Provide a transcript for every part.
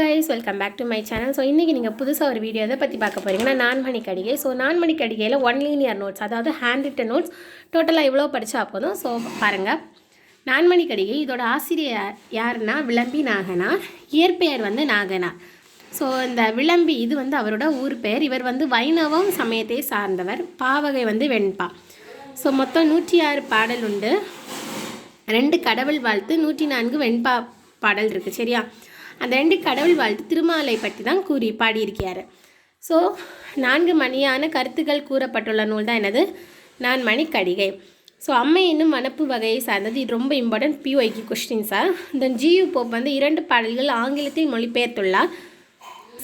guys, welcome back to my channel. So இன்னைக்கு நீங்க புதுசா ஒரு வீடியோ எதை பத்தி பார்க்க போறீங்கன்னா நான்மணி கடிகை. ஸோ நான்மணி கடிகையில் 1 linear notes, அதாவது ஹேண்ட் ரிட்டன் நோட்ஸ் டோட்டலாக இவ்வளோ படித்தா போதும். ஸோ பாருங்கள், நான்மணி கடிகை இதோட ஆசிரியர் யாருன்னா விளம்பி நாகனார். இயற்பெயர் வந்து நாகனார். ஸோ இந்த விளம்பி இது வந்து அவரோட ஊர் பெயர். இவர் வந்து வைணவம் சமயத்தை சார்ந்தவர். பாவகை வந்து வெண்பா. ஸோ மொத்தம் 106 பாடல் உண்டு. 2 கடவுள் வாழ்த்து, 104 வெண்பா பாடல் இருக்குது. சரியா? அந்த 2 கடவுள் வாழ்த்து திருமாலை பற்றி தான் பாடியிருக்கார். ஸோ 4 மணியான கருத்துக்கள் கூறப்பட்டுள்ள நூல் தான் என்னது நான்மணி கடிகை. ஸோ அம்மை என்னும் வனப்பு வகையை சார்ந்தது. இது ரொம்ப இம்பார்ட்டன்ட் பிஒய்க்கு கொஸ்டின்ஸாக. இந்த ஜியு போப் வந்து 2 பாடல்கள் ஆங்கிலத்தில் மொழிபெயர்த்துள்ளார்.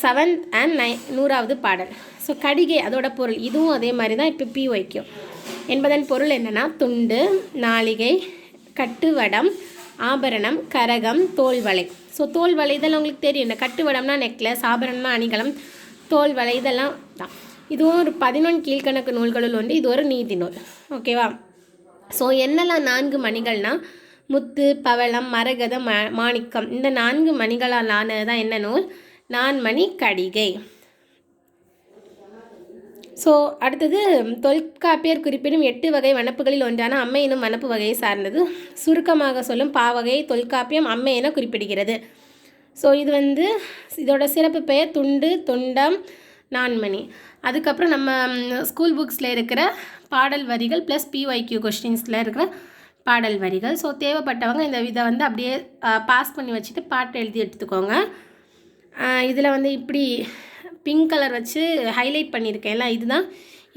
7th and 100வது பாடல். ஸோ கடிகை அதோட பொருள் இதுவும் அதே மாதிரி தான் இப்போ பிஒய்க்கும். என்பதன் பொருள் என்னென்னா துண்டு, நாளிகை, கட்டுவடம், ஆபரணம், கரகம், தோல்வளை. ஸோ தோல்வளை இதெல்லாம் உங்களுக்கு தெரியும். இந்த கட்டுவடம்னா நெக்லஸ், ஆபரணம்னா அணிகலம், தோல்வளை இதெல்லாம் தான். இதுவும் ஒரு 11 கீழ்கணக்கு நூல்களுள் உண்டு. இது ஒரு நீதி நூல். ஓகேவா? ஸோ என்னெல்லாம் 4 மணிகள்னால் முத்து, பவளம், மரகதம், மாணிக்கம். இந்த 4 மணிகளால் ஆனது தான் என்ன நூல்? நான்மணி கடிகை. ஸோ அடுத்தது தொல்காப்பியர் குறிப்பிடும் 8 வகை வனப்புகளில் ஒன்றான அம்மை எனும் வனப்பு வகையை சார்ந்தது. சுருக்கமாக சொல்லும் பாவகையை தொல்காப்பியம் அம்மை என குறிப்பிடுகிறது. ஸோ இது வந்து இதோட சிறப்பு பெயர் துண்டு, தொண்டம், நான்மணி. அதுக்கப்புறம் நம்ம ஸ்கூல் புக்ஸில் இருக்கிற பாடல் வரிகள் ப்ளஸ் பிஒய்க்யூ கொஸ்டின்ஸில் இருக்கிற பாடல் வரிகள். ஸோ தேவைப்பட்டவங்க இந்த இதை வந்து அப்படியே பாஸ் பண்ணி வச்சுட்டு பாட்டை எழுதி எடுத்துக்கோங்க. இதில் வந்து இப்படி பிங்க் கலர் வச்சு ஹைலைட் பண்ணியிருக்கேன்ல, இதுதான்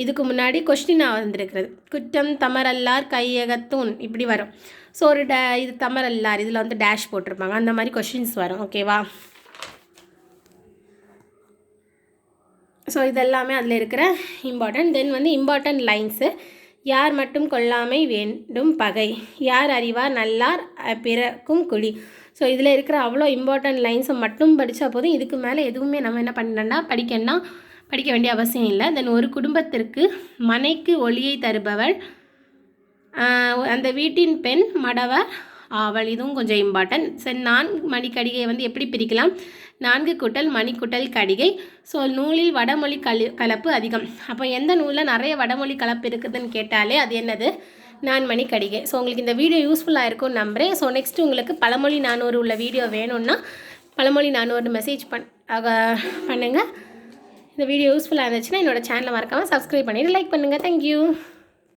இதுக்கு முன்னாடி கொஸ்டினாக வந்திருக்கிறது. குற்றம் தமரல்லார் கையகத்தூன் இப்படி வரும். ஸோ ஒரு இது தமரல்லார் இதில் வந்து டேஷ் போட்டிருப்பாங்க. அந்த மாதிரி கொஸ்டின்ஸ் வரும். ஓகேவா? ஸோ இதெல்லாமே அதில் இருக்கிற இம்பார்ட்டன்ட். தென் வந்து இம்பார்ட்டன்ட் லைன்ஸு. யார் மட்டும் கொல்லாமை வேண்டும் பகை, யார் அறிவார் நல்லார் பிறக்கும் குழி. ஸோ இதில் இருக்கிற அவ்வளோ இம்பார்ட்டன்ட் லைன்ஸை மட்டும் படித்தா போதும். இதுக்கு மேலே எதுவுமே நம்ம என்ன பண்ணணும்னா படிக்க வேண்டிய அவசியம் இல்லை. தென் ஒரு குடும்பத்திற்கு மனைக்கு ஒளியை தருபவள், அந்த வீட்டின் பெண் மடவர் ஆவல். இதுவும் கொஞ்சம் இம்பார்ட்டன்ட். சரி, 4 மணி கடிகையை வந்து எப்படி பிரிக்கலாம்? 4 கூட்டல் மணி கூட்டல் கடிகை. ஸோ நூலில் வடமொழி கலப்பு அதிகம். அப்போ எந்த நூலில் நிறைய வடமொழி கலப்பு இருக்குதுன்னு கேட்டாலே அது என்னது? நான்மணி கடிகை. ஸோ உங்களுக்கு இந்த வீடியோ யூஸ்ஃபுல்லாக இருக்கும்னு நம்புகிறேன். ஸோ நெக்ஸ்ட்டு உங்களுக்கு பழமொழி 400 உள்ள வீடியோ வேணும்னா பழமொழி 400 மெசேஜ் பண்ணுங்கள். இந்த வீடியோ யூஸ்ஃபுல்லாக இருந்துச்சுன்னா என்னோடய சேனலை மறக்காமல் சப்ஸ்கிரைப் பண்ணிவிட்டு லைக் பண்ணுங்கள். தேங்க்யூ.